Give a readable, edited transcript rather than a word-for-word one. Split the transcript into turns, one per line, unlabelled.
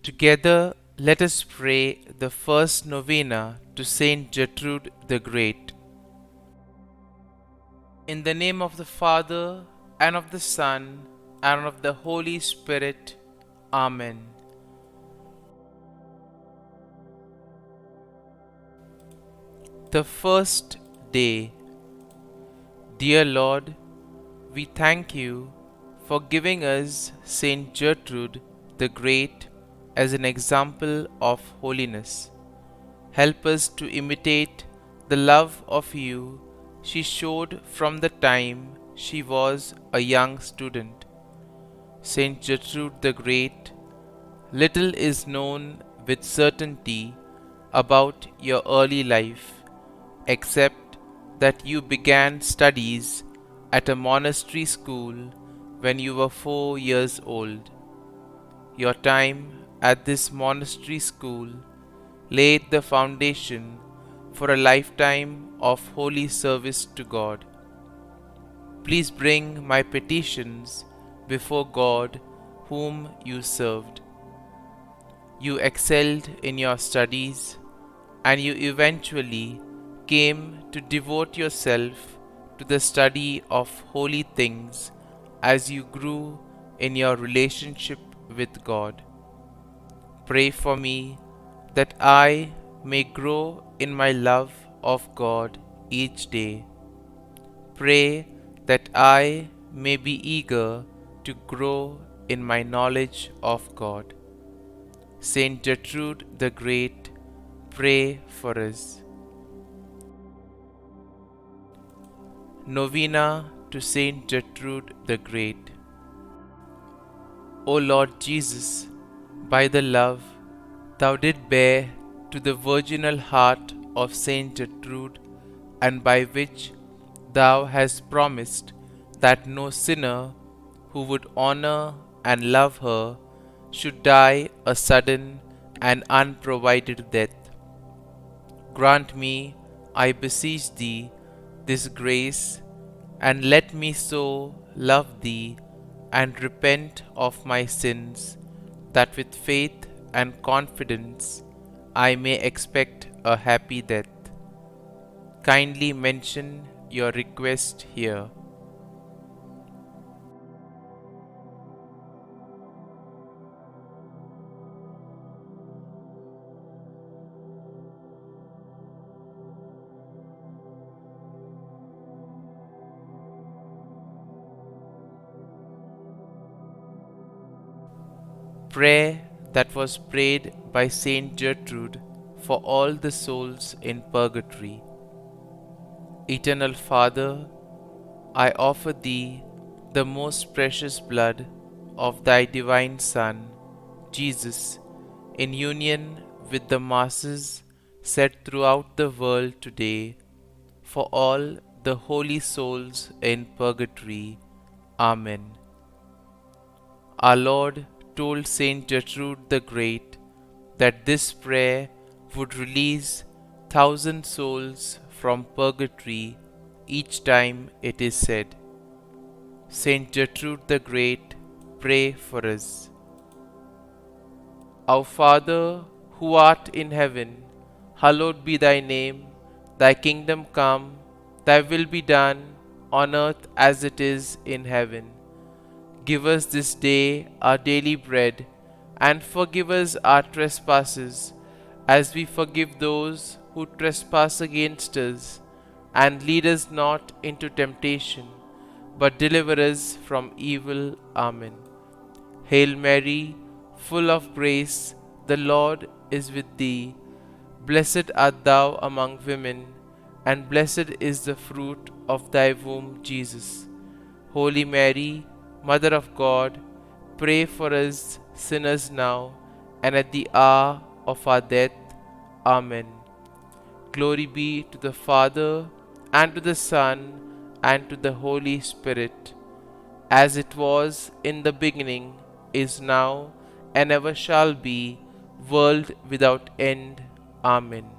Together, let us pray the first novena to St Gertrude the Great. In the name of the Father, and of the Son, and of the Holy Spirit. Amen. The first day. Dear Lord, we thank you for giving us St Gertrude the Great as an example of holiness. Help us to imitate the love of you she showed from the time she was a young student. St Gertrude the Great, little is known with certainty about your early life, except that you began studies at a monastery school when you were 4 years old. Your time at this monastery school laid the foundation for a lifetime of holy service to God. Please bring my petitions before God whom you served. You excelled in your studies, and you eventually came to devote yourself to the study of holy things as you grew in your relationship with God. Pray for me that I may grow in my love of God each day. Pray that I may be eager to grow in my knowledge of God. Saint Gertrude the Great, pray for us. Novena to St Gertrude the Great. O Lord Jesus, by the love Thou didst bear to the virginal heart of St Gertrude, and by which Thou hast promised that no sinner who would honor and love her should die a sudden and unprovided death. Grant me, I beseech Thee, this grace, and let me so love Thee and repent of my sins, that with faith and confidence I may expect a happy death. Kindly mention your request here. Prayer that was prayed by Saint Gertrude for all the souls in purgatory. Eternal Father, I offer Thee the most precious blood of Thy divine Son, Jesus, in union with the masses said throughout the world today, for all the holy souls in purgatory. Amen. Our Lord told St Gertrude the Great that this prayer would release 1,000 souls from purgatory each time it is said. St Gertrude the Great, pray for us. Our Father, who art in heaven, hallowed be thy name. Thy kingdom come, thy will be done, on earth as it is in heaven. Give us this day our daily bread, and forgive us our trespasses, as we forgive those who trespass against us. And lead us not into temptation, but deliver us from evil. Amen. Hail Mary, full of grace, the Lord is with thee. Blessed art thou among women, and blessed is the fruit of thy womb, Jesus. Holy Mary, Mother of God, pray for us sinners now and at the hour of our death. Amen. Glory be to the Father, and to the Son, and to the Holy Spirit, as it was in the beginning, is now, and ever shall be, world without end. Amen.